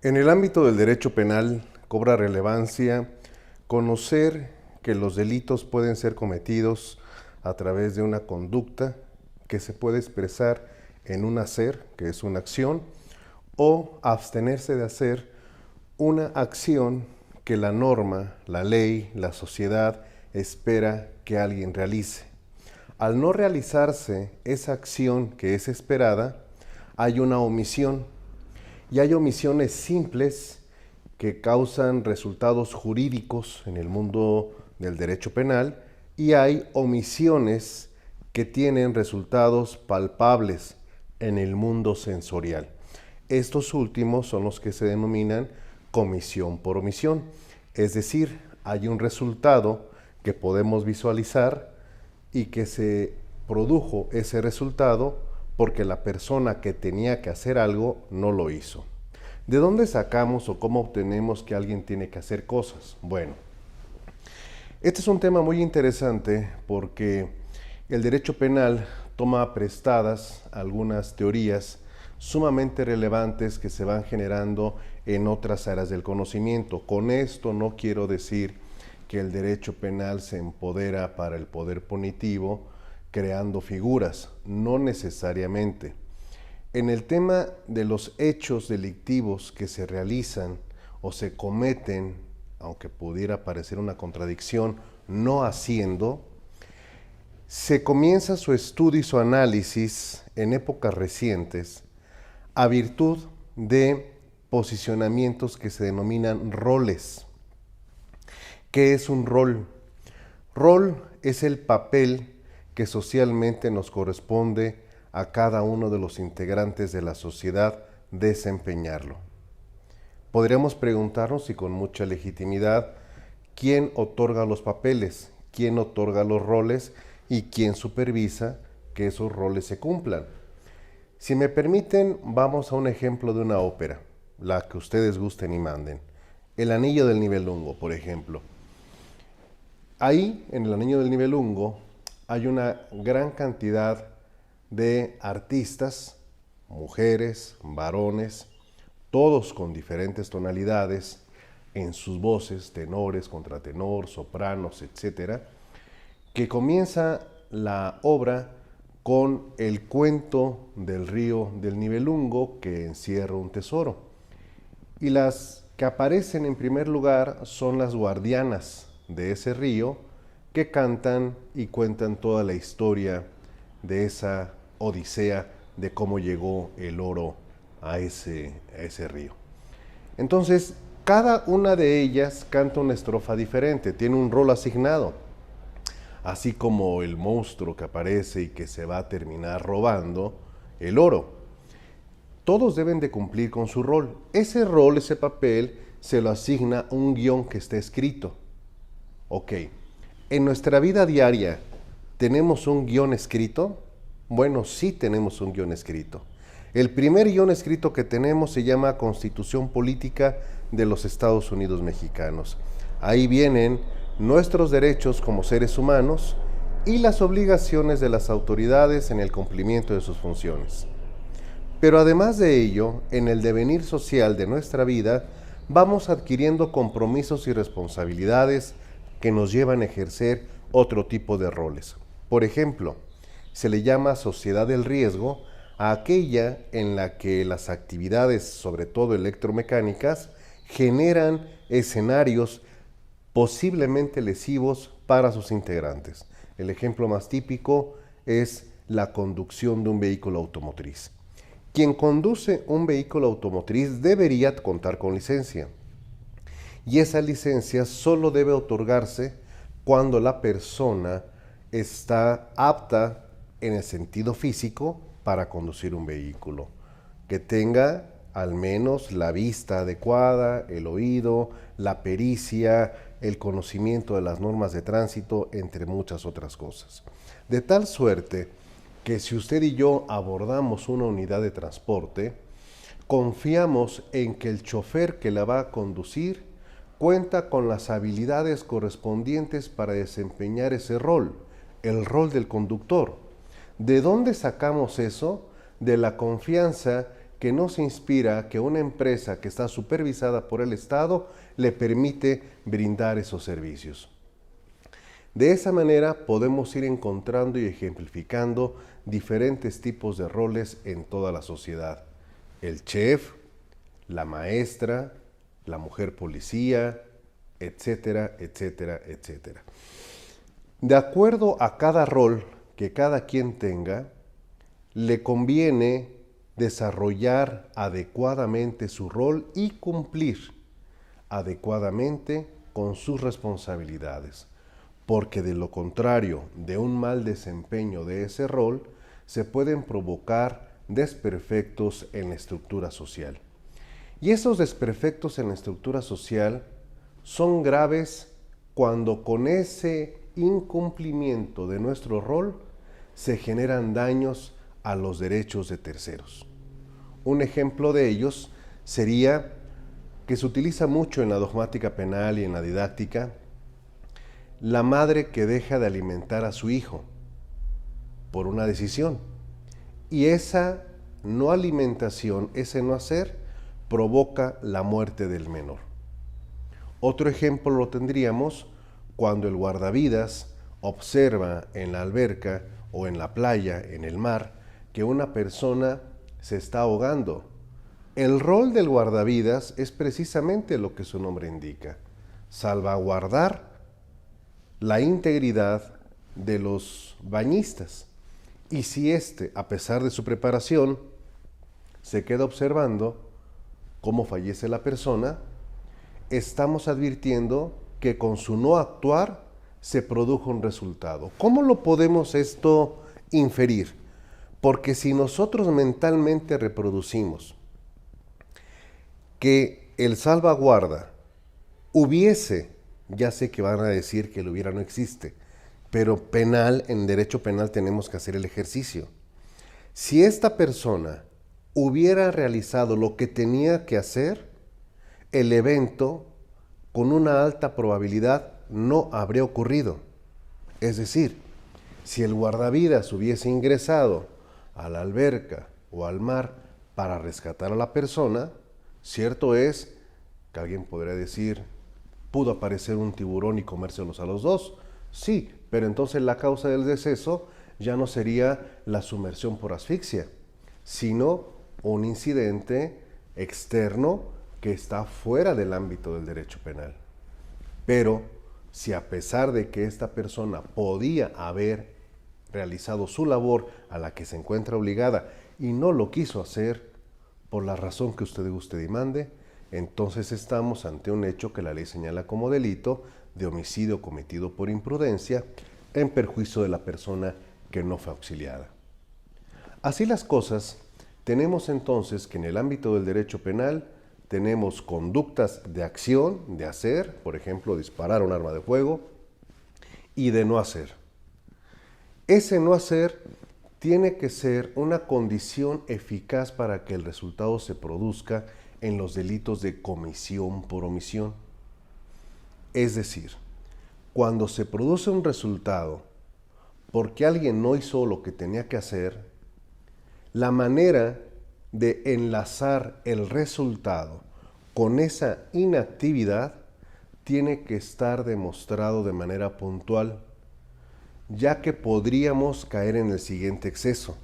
En el ámbito del derecho penal cobra relevancia conocer que los delitos pueden ser cometidos a través de una conducta que se puede expresar en un hacer, que es una acción, o abstenerse de hacer una acción que la norma, la ley, la sociedad espera que alguien realice. Al no realizarse esa acción que es esperada, hay una omisión. Y hay omisiones simples que causan resultados jurídicos en el mundo del derecho penal y hay omisiones que tienen resultados palpables en el mundo sensorial. Estos últimos son los que se denominan comisión por omisión. Es decir, hay un resultado que podemos visualizar y que se produjo ese resultado porque la persona que tenía que hacer algo no lo hizo. ¿De dónde sacamos o cómo obtenemos que alguien tiene que hacer cosas? Bueno, este es un tema muy interesante porque el derecho penal toma prestadas algunas teorías sumamente relevantes que se van generando en otras áreas del conocimiento. Con esto no quiero decir que el derecho penal se empodera para el poder punitivo creando figuras, no necesariamente. En el tema de los hechos delictivos que se realizan o se cometen, aunque pudiera parecer una contradicción, no haciendo, se comienza su estudio y su análisis en épocas recientes a virtud de posicionamientos que se denominan roles. ¿Qué es un rol? Rol es el papel que socialmente nos corresponde a cada uno de los integrantes de la sociedad desempeñarlo. Podríamos preguntarnos, y con mucha legitimidad, quién otorga los papeles, quién otorga los roles y quién supervisa que esos roles se cumplan. Si me permiten, vamos a un ejemplo de una ópera, la que ustedes gusten y manden. El Anillo del Nibelungo, por ejemplo. Ahí, en el Anillo del Nibelungo, hay una gran cantidad de artistas, mujeres, varones, todos con diferentes tonalidades en sus voces, tenores, contratenor, sopranos, etcétera, que comienza la obra con el cuento del río del Nibelungo que encierra un tesoro. Y las que aparecen en primer lugar son las guardianas de ese río que cantan y cuentan toda la historia de esa odisea de cómo llegó el oro a ese río. Entonces, cada una de ellas canta una estrofa diferente, tiene un rol asignado. Así como el monstruo que aparece y que se va a terminar robando el oro. Todos deben de cumplir con su rol. Ese rol, ese papel, se lo asigna un guión que está escrito. Ok, en nuestra vida diaria, ¿tenemos un guión escrito? Bueno, sí tenemos un guión escrito. El primer guión escrito que tenemos se llama Constitución Política de los Estados Unidos Mexicanos. Ahí vienen nuestros derechos como seres humanos y las obligaciones de las autoridades en el cumplimiento de sus funciones. Pero además de ello, en el devenir social de nuestra vida, vamos adquiriendo compromisos y responsabilidades que nos llevan a ejercer otro tipo de roles. Por ejemplo, se le llama sociedad del riesgo a aquella en la que las actividades, sobre todo electromecánicas, generan escenarios posiblemente lesivos para sus integrantes. El ejemplo más típico es la conducción de un vehículo automotriz. Quien conduce un vehículo automotriz debería contar con licencia. Y esa licencia solo debe otorgarse cuando la persona está apta en el sentido físico para conducir un vehículo. Que tenga al menos la vista adecuada, el oído, la pericia, el conocimiento de las normas de tránsito, entre muchas otras cosas. De tal suerte que si usted y yo abordamos una unidad de transporte, confiamos en que el chofer que la va a conducir cuenta con las habilidades correspondientes para desempeñar ese rol, el rol del conductor. ¿De dónde sacamos eso? De la confianza que no se inspira que una empresa que está supervisada por el Estado le permite brindar esos servicios. De esa manera podemos ir encontrando y ejemplificando diferentes tipos de roles en toda la sociedad. El chef, la maestra, la mujer policía, etcétera, etcétera, etcétera. De acuerdo a cada rol que cada quien tenga, le conviene desarrollar adecuadamente su rol y cumplir adecuadamente con sus responsabilidades, porque de lo contrario, de un mal desempeño de ese rol, se pueden provocar desperfectos en la estructura social. Y esos desperfectos en la estructura social son graves cuando con ese incumplimiento de nuestro rol se generan daños a los derechos de terceros. Un ejemplo de ellos sería que se utiliza mucho en la dogmática penal y en la didáctica, la madre que deja de alimentar a su hijo por una decisión. Y esa no alimentación, ese no hacer, provoca la muerte del menor. Otro ejemplo lo tendríamos cuando el guardavidas observa en la alberca o en la playa, en el mar, que una persona se está ahogando. El rol del guardavidas es precisamente lo que su nombre indica: salvaguardar la integridad de los bañistas. Y si éste, a pesar de su preparación, se queda observando cómo fallece la persona, estamos advirtiendo que con su no actuar se produjo un resultado. ¿Cómo lo podemos esto inferir? Porque si nosotros mentalmente reproducimos que el salvaguarda hubiese, ya sé que van a decir que el hubiera no existe, pero penal, en derecho penal tenemos que hacer el ejercicio. Si esta persona hubiera realizado lo que tenía que hacer, el evento con una alta probabilidad no habría ocurrido. Es decir, si el guardavidas hubiese ingresado a la alberca o al mar para rescatar a la persona, cierto es que alguien podría decir, ¿pudo aparecer un tiburón y comérselos a los dos? Sí, pero entonces la causa del deceso ya no sería la sumersión por asfixia, sino un incidente externo que está fuera del ámbito del derecho penal. Pero si a pesar de que esta persona podía haber realizado su labor a la que se encuentra obligada y no lo quiso hacer por la razón que usted guste y mande, entonces estamos ante un hecho que la ley señala como delito de homicidio cometido por imprudencia en perjuicio de la persona que no fue auxiliada. Así las cosas, tenemos entonces que en el ámbito del derecho penal tenemos conductas de acción, de hacer, por ejemplo, disparar un arma de fuego, y de no hacer. Ese no hacer tiene que ser una condición eficaz para que el resultado se produzca en los delitos de comisión por omisión. Es decir, cuando se produce un resultado porque alguien no hizo lo que tenía que hacer, la manera de enlazar el resultado con esa inactividad tiene que estar demostrado de manera puntual, ya que podríamos caer en el siguiente exceso.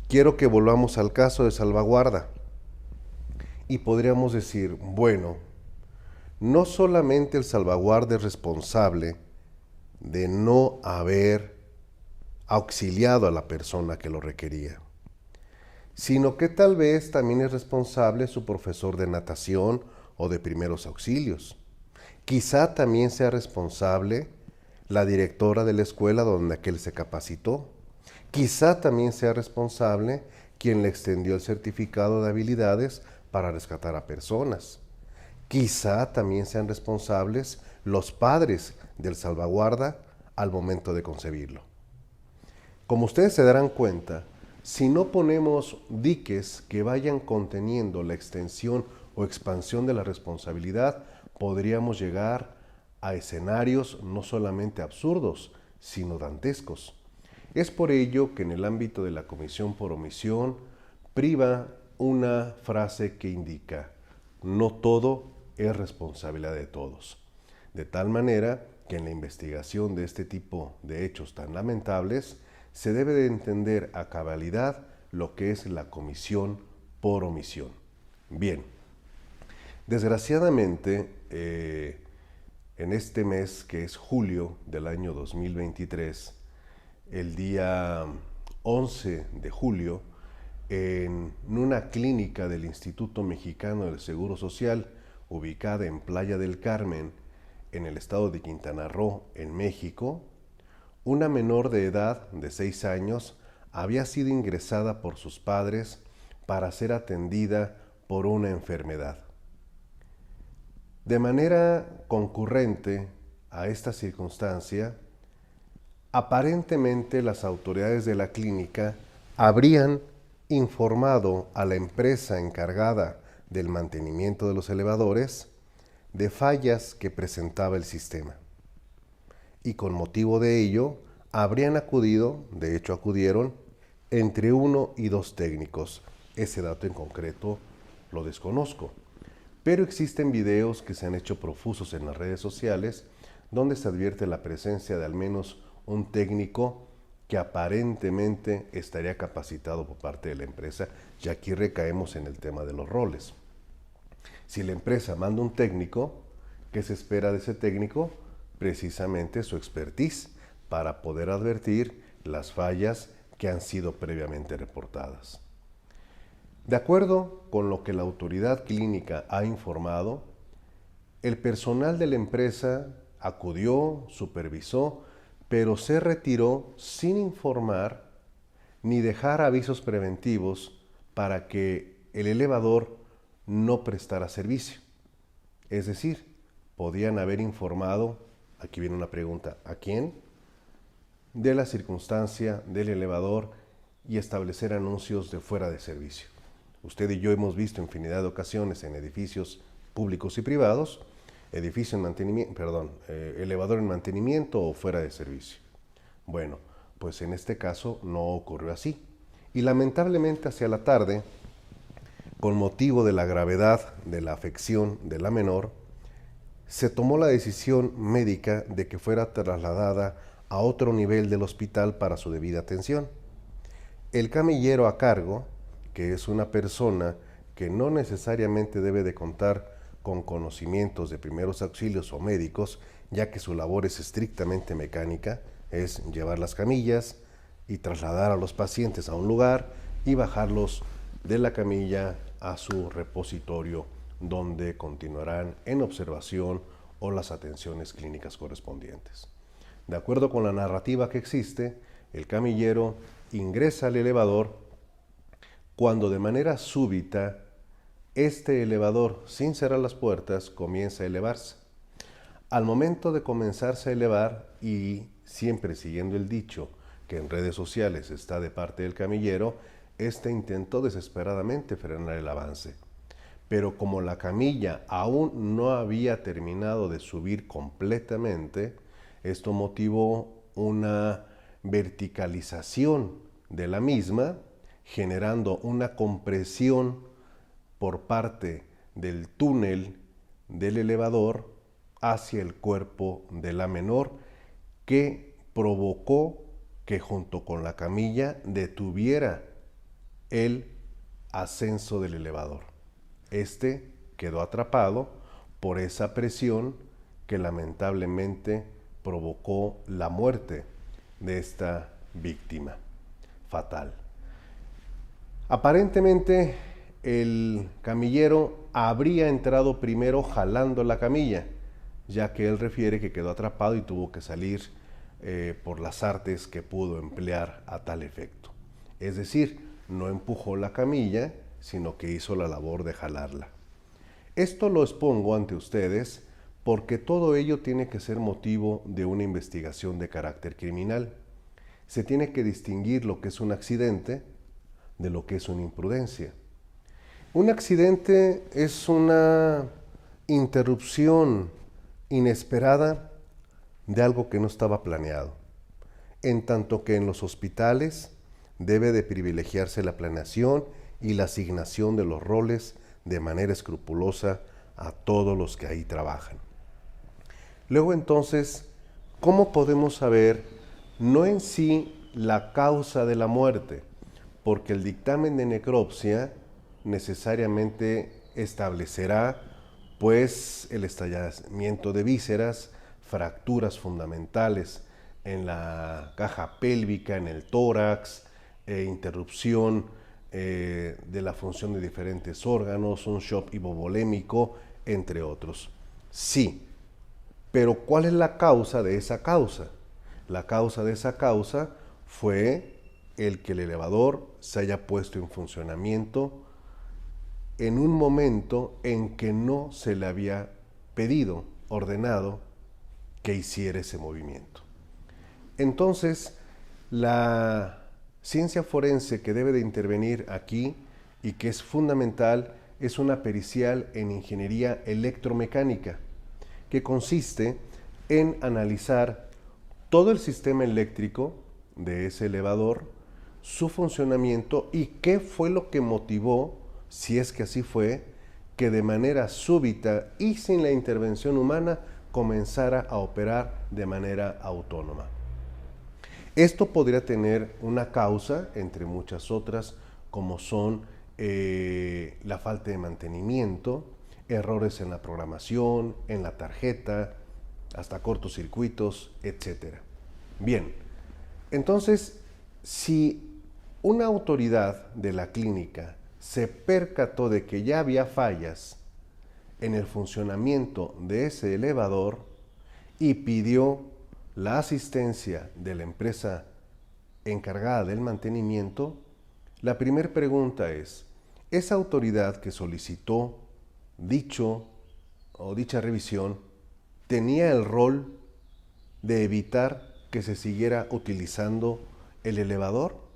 Quiero que volvamos al caso de salvaguarda y podríamos decir, bueno, no solamente el salvaguarda es responsable de no haber auxiliado a la persona que lo requería, sino que tal vez también es responsable su profesor de natación o de primeros auxilios. Quizá también sea responsable la directora de la escuela donde aquel se capacitó. Quizá también sea responsable quien le extendió el certificado de habilidades para rescatar a personas. Quizá también sean responsables los padres del salvaguarda al momento de concebirlo. Como ustedes se darán cuenta, si no ponemos diques que vayan conteniendo la extensión o expansión de la responsabilidad, podríamos llegar a escenarios no solamente absurdos, sino dantescos. Es por ello que en el ámbito de la comisión por omisión priva una frase que indica: no todo es responsabilidad de todos. De tal manera que en la investigación de este tipo de hechos tan lamentables se debe de entender a cabalidad lo que es la comisión por omisión. Bien, desgraciadamente en este mes que es julio del año 2023, el día 11 de julio, en una clínica del Instituto Mexicano del Seguro Social, ubicada en Playa del Carmen, en el estado de Quintana Roo, en México, una menor de edad de 6 años había sido ingresada por sus padres para ser atendida por una enfermedad. De manera concurrente a esta circunstancia, aparentemente las autoridades de la clínica habrían informado a la empresa encargada del mantenimiento de los elevadores de fallas que presentaba el sistema. Y con motivo de ello, habrían acudido, de hecho acudieron, entre 1 y 2 técnicos. Ese dato en concreto lo desconozco. Pero existen videos que se han hecho profusos en las redes sociales donde se advierte la presencia de al menos un técnico que aparentemente estaría capacitado por parte de la empresa, y aquí recaemos en el tema de los roles. Si la empresa manda un técnico, ¿qué se espera de ese técnico? Precisamente su expertise para poder advertir las fallas que han sido previamente reportadas. De acuerdo con lo que la autoridad clínica ha informado, el personal de la empresa acudió, supervisó, pero se retiró sin informar ni dejar avisos preventivos para que el elevador no prestara servicio. Es decir, podían haber informado, aquí viene una pregunta, ¿a quién? De la circunstancia del elevador y establecer anuncios de fuera de servicio. Usted y yo hemos visto infinidad de ocasiones en edificios públicos y privados, elevador en mantenimiento o fuera de servicio. Bueno, pues en este caso no ocurrió así. Y lamentablemente hacia la tarde, con motivo de la gravedad de la afección de la menor, se tomó la decisión médica de que fuera trasladada a otro nivel del hospital para su debida atención. El camillero a cargo, que es una persona que no necesariamente debe de contar con conocimientos de primeros auxilios o médicos, ya que su labor es estrictamente mecánica, es llevar las camillas y trasladar a los pacientes a un lugar y bajarlos de la camilla a su repositorio, donde continuarán en observación o las atenciones clínicas correspondientes. De acuerdo con la narrativa que existe, el camillero ingresa al elevador cuando de manera súbita este elevador, sin cerrar las puertas, comienza a elevarse. Al momento de comenzarse a elevar, y siempre siguiendo el dicho que en redes sociales está de parte del camillero, este intentó desesperadamente frenar el avance. Pero como la camilla aún no había terminado de subir completamente, esto motivó una verticalización de la misma, generando una compresión por parte del túnel del elevador hacia el cuerpo de la menor, que provocó que junto con la camilla detuviera el ascenso del elevador. Este quedó atrapado por esa presión que lamentablemente provocó la muerte de esta víctima fatal. Aparentemente, el camillero habría entrado primero jalando la camilla, ya que él refiere que quedó atrapado y tuvo que salir por las artes que pudo emplear a tal efecto. Es decir, no empujó la camilla, sino que hizo la labor de jalarla. Esto lo expongo ante ustedes porque todo ello tiene que ser motivo de una investigación de carácter criminal. Se tiene que distinguir lo que es un accidente de lo que es una imprudencia. Un accidente es una interrupción inesperada de algo que no estaba planeado, en tanto que en los hospitales debe de privilegiarse la planeación y la asignación de los roles de manera escrupulosa a todos los que ahí trabajan. Luego entonces, ¿cómo podemos saber no en sí la causa de la muerte? Porque el dictamen de necropsia necesariamente establecerá pues el estallamiento de vísceras, fracturas fundamentales en la caja pélvica, en el tórax, interrupción de la función de diferentes órganos, un shock hipovolémico, entre otros. Sí, pero ¿cuál es la causa de esa causa? La causa de esa causa fue el que el elevador se haya puesto en funcionamiento en un momento en que no se le había pedido, ordenado, que hiciera ese movimiento. Entonces, la ciencia forense que debe de intervenir aquí y que es fundamental es una pericial en ingeniería electromecánica, que consiste en analizar todo el sistema eléctrico de ese elevador, su funcionamiento y qué fue lo que motivó, si es que así fue, que de manera súbita y sin la intervención humana comenzara a operar de manera autónoma. Esto podría tener una causa, entre muchas otras, como son la falta de mantenimiento, errores en la programación, en la tarjeta, hasta cortocircuitos, etc. Bien, entonces, si una autoridad de la clínica se percató de que ya había fallas en el funcionamiento de ese elevador y pidió la asistencia de la empresa encargada del mantenimiento, la primera pregunta es, ¿esa autoridad que solicitó dicha revisión tenía el rol de evitar que se siguiera utilizando el elevador?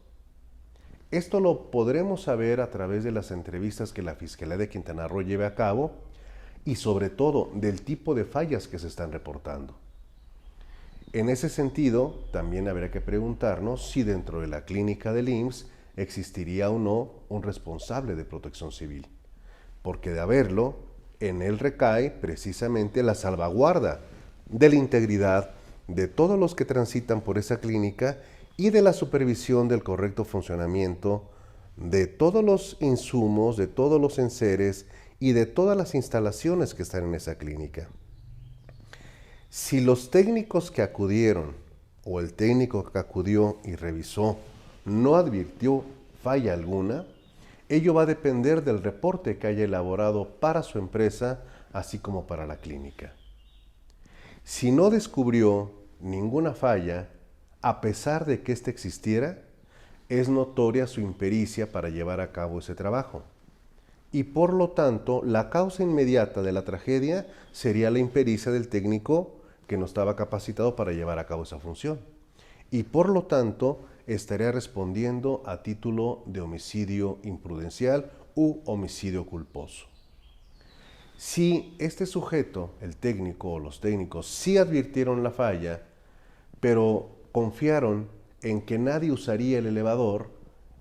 Esto lo podremos saber a través de las entrevistas que la Fiscalía de Quintana Roo lleve a cabo y sobre todo del tipo de fallas que se están reportando. En ese sentido, también habría que preguntarnos si dentro de la clínica del IMSS existiría o no un responsable de protección civil, porque de haberlo, en él recae precisamente la salvaguarda de la integridad de todos los que transitan por esa clínica y de la supervisión del correcto funcionamiento de todos los insumos, de todos los enseres y de todas las instalaciones que están en esa clínica. Si los técnicos que acudieron o el técnico que acudió y revisó no advirtió falla alguna, ello va a depender del reporte que haya elaborado para su empresa, así como para la clínica. Si no descubrió ninguna falla, a pesar de que ésta existiera, es notoria su impericia para llevar a cabo ese trabajo. Y por lo tanto, la causa inmediata de la tragedia sería la impericia del técnico que no estaba capacitado para llevar a cabo esa función. Y por lo tanto, estaría respondiendo a título de homicidio imprudencial u homicidio culposo. Si este sujeto, el técnico o los técnicos, sí advirtieron la falla, pero confiaron en que nadie usaría el elevador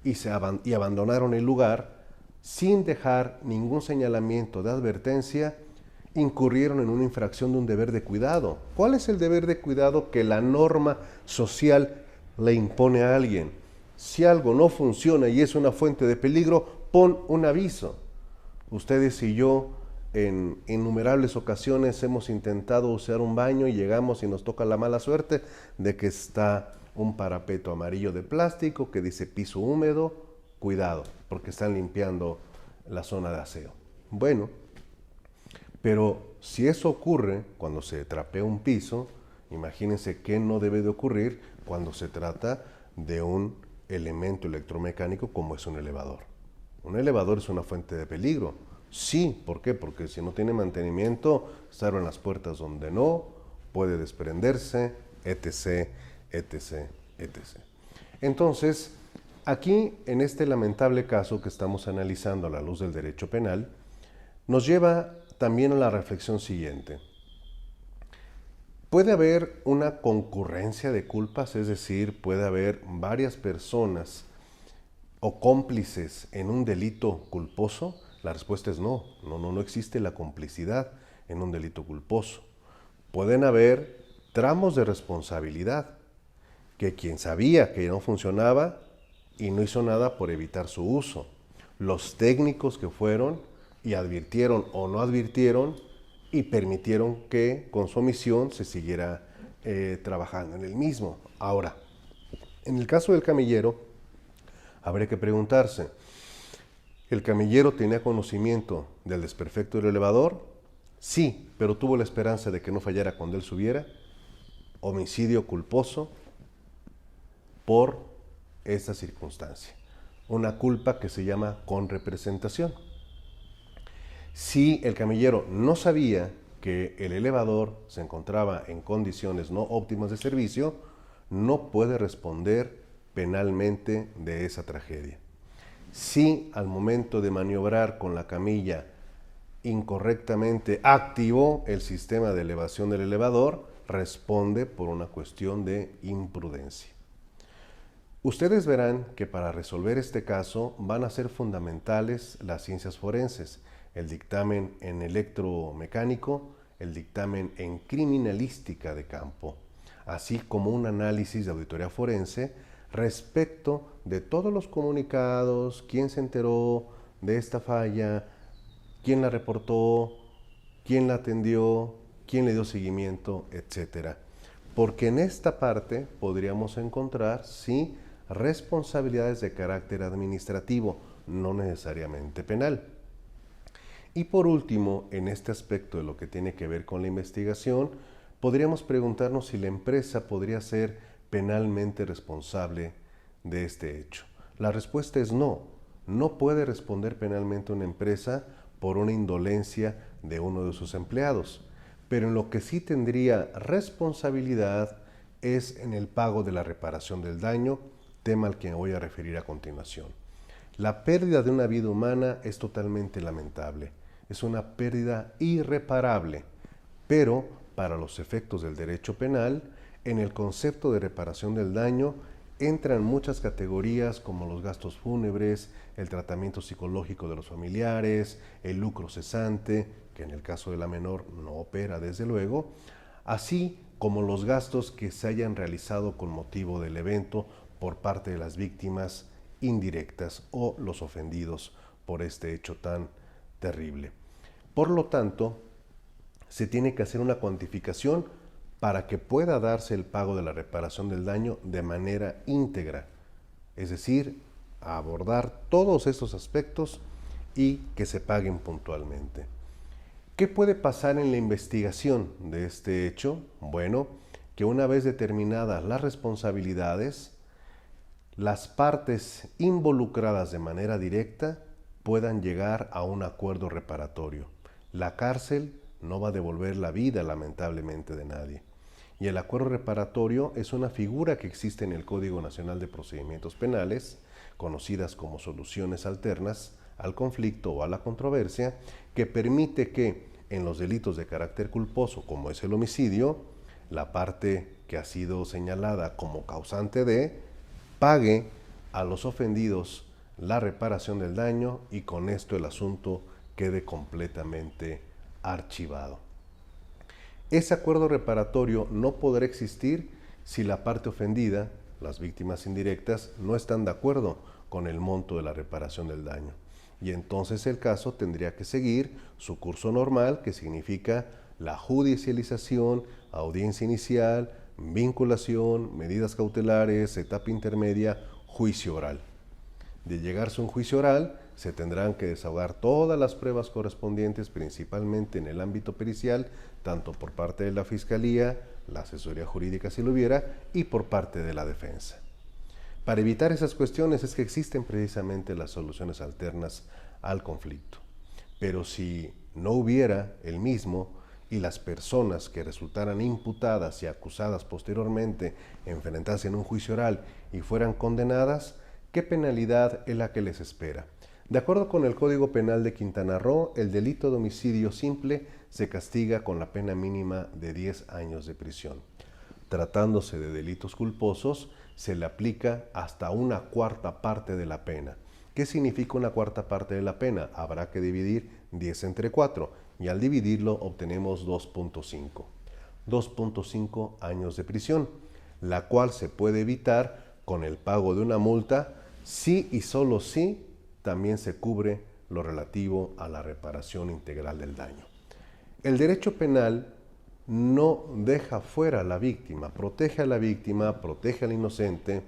y abandonaron el lugar sin dejar ningún señalamiento de advertencia, incurrieron en una infracción de un deber de cuidado. ¿Cuál es el deber de cuidado que la norma social le impone a alguien? Si algo no funciona y es una fuente de peligro, pon un aviso. Ustedes y yo en innumerables ocasiones hemos intentado usar un baño y llegamos y nos toca la mala suerte de que está un parapeto amarillo de plástico que dice piso húmedo, cuidado, porque están limpiando la zona de aseo. Bueno, pero si eso ocurre cuando se trapea un piso, imagínense qué no debe de ocurrir cuando se trata de un elemento electromecánico como es un elevador. Un elevador es una fuente de peligro. Sí, ¿por qué? Porque si no tiene mantenimiento, se abren las puertas donde no, puede desprenderse, etc., etc., etc. Entonces, aquí, en este lamentable caso que estamos analizando a la luz del derecho penal, nos lleva también a la reflexión siguiente. Puede haber una concurrencia de culpas, es decir, puede haber varias personas o cómplices en un delito culposo? La respuesta es no. No existe la complicidad en un delito culposo. Pueden haber tramos de responsabilidad, que quien sabía que no funcionaba y no hizo nada por evitar su uso. Los técnicos que fueron y advirtieron o no advirtieron y permitieron que con su omisión se siguiera trabajando en el mismo. Ahora, en el caso del camillero, habría que preguntarse, ¿el camillero tenía conocimiento del desperfecto del elevador? Sí, pero tuvo la esperanza de que no fallara cuando él subiera. Homicidio culposo por esta circunstancia. Una culpa que se llama conrepresentación. Si el camillero no sabía que el elevador se encontraba en condiciones no óptimas de servicio, no puede responder penalmente de esa tragedia. Si al momento de maniobrar con la camilla incorrectamente activó el sistema de elevación del elevador, responde por una cuestión de imprudencia. Ustedes verán que para resolver este caso van a ser fundamentales las ciencias forenses, el dictamen en electromecánico, el dictamen en criminalística de campo, así como un análisis de auditoría forense respecto de todos los comunicados, quién se enteró de esta falla, quién la reportó, quién la atendió, quién le dio seguimiento, etc. Porque en esta parte podríamos encontrar, sí, responsabilidades de carácter administrativo, no necesariamente penal. Y por último, en este aspecto de lo que tiene que ver con la investigación, podríamos preguntarnos si la empresa podría ser penalmente responsable de este hecho. La respuesta es no. No puede responder penalmente una empresa por una indolencia de uno de sus empleados. Pero en lo que sí tendría responsabilidad es en el pago de la reparación del daño, tema al que me voy a referir a continuación. La pérdida de una vida humana es totalmente lamentable. Es una pérdida irreparable, pero para los efectos del derecho penal, en el concepto de reparación del daño entran muchas categorías como los gastos fúnebres, el tratamiento psicológico de los familiares, el lucro cesante, que en el caso de la menor no opera desde luego, así como los gastos que se hayan realizado con motivo del evento por parte de las víctimas indirectas o los ofendidos por este hecho tan terrible. Por lo tanto, se tiene que hacer una cuantificación para que pueda darse el pago de la reparación del daño de manera íntegra, es decir, abordar todos estos aspectos y que se paguen puntualmente. ¿Qué puede pasar en la investigación de este hecho? Bueno, que una vez determinadas las responsabilidades, las partes involucradas de manera directa puedan llegar a un acuerdo reparatorio. La cárcel no va a devolver la vida, lamentablemente, de nadie. Y el acuerdo reparatorio es una figura que existe en el Código Nacional de Procedimientos Penales, conocidas como soluciones alternas al conflicto o a la controversia, que permite que en los delitos de carácter culposo, como es el homicidio, la parte que ha sido señalada como causante de pague a los ofendidos la reparación del daño y con esto el asunto quede completamente archivado. Ese acuerdo reparatorio no podrá existir si la parte ofendida, las víctimas indirectas, no están de acuerdo con el monto de la reparación del daño. Y entonces el caso tendría que seguir su curso normal, que significa la judicialización, audiencia inicial, vinculación, medidas cautelares, etapa intermedia, juicio oral. De llegarse a un juicio oral, se tendrán que desahogar todas las pruebas correspondientes, principalmente en el ámbito pericial, tanto por parte de la Fiscalía, la asesoría jurídica si lo hubiera, y por parte de la defensa. Para evitar esas cuestiones es que existen precisamente las soluciones alternas al conflicto. Pero si no hubiera el mismo y las personas que resultaran imputadas y acusadas posteriormente enfrentasen en un juicio oral y fueran condenadas, ¿qué penalidad es la que les espera? De acuerdo con el Código Penal de Quintana Roo, el delito de homicidio simple se castiga con la pena mínima de 10 años de prisión. Tratándose de delitos culposos, se le aplica hasta una cuarta parte de la pena. ¿Qué significa una cuarta parte de la pena? Habrá que dividir 10 entre 4 y al dividirlo obtenemos 2.5. 2.5 años de prisión, la cual se puede evitar con el pago de una multa si y solo si también se cubre lo relativo a la reparación integral del daño. El derecho penal no deja fuera a la víctima, protege a la víctima, protege al inocente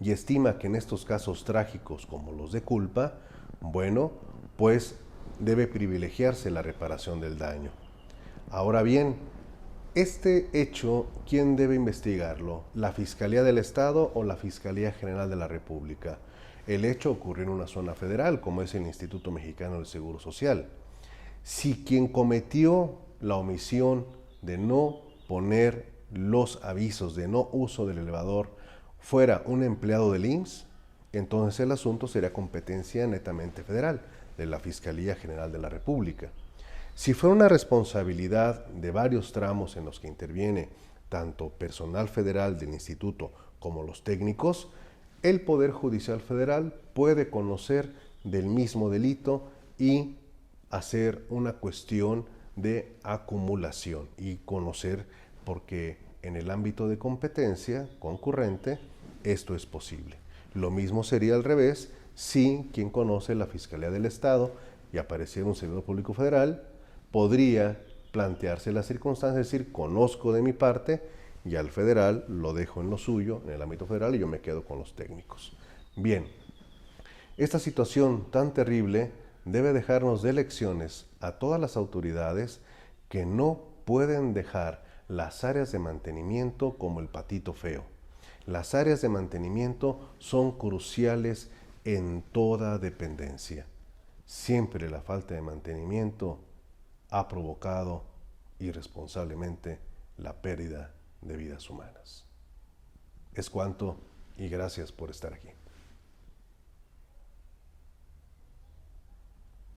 y estima que en estos casos trágicos como los de culpa, bueno, pues debe privilegiarse la reparación del daño. Ahora bien, este hecho, ¿quién debe investigarlo? ¿La Fiscalía del Estado o la Fiscalía General de la República? El hecho ocurrió en una zona federal, como es el Instituto Mexicano del Seguro Social. Si quien cometió la omisión de no poner los avisos de no uso del elevador fuera un empleado del IMSS, entonces el asunto sería competencia netamente federal, de la Fiscalía General de la República. Si fuera una responsabilidad de varios tramos en los que interviene tanto personal federal del instituto como los técnicos, el Poder Judicial Federal puede conocer del mismo delito y hacer una cuestión de acumulación y conocer porque en el ámbito de competencia concurrente esto es posible. Lo mismo sería al revés si quien conoce la Fiscalía del Estado y apareciera un servidor público federal podría plantearse la circunstancia, es decir, conozco de mi parte y al federal lo dejo en lo suyo, en el ámbito federal, y yo me quedo con los técnicos. Bien, esta situación tan terrible debe dejarnos de lecciones a todas las autoridades que no pueden dejar las áreas de mantenimiento como el patito feo. Las áreas de mantenimiento son cruciales en toda dependencia. Siempre la falta de mantenimiento ha provocado irresponsablemente la pérdida de vidas humanas. Es cuanto y gracias por estar aquí.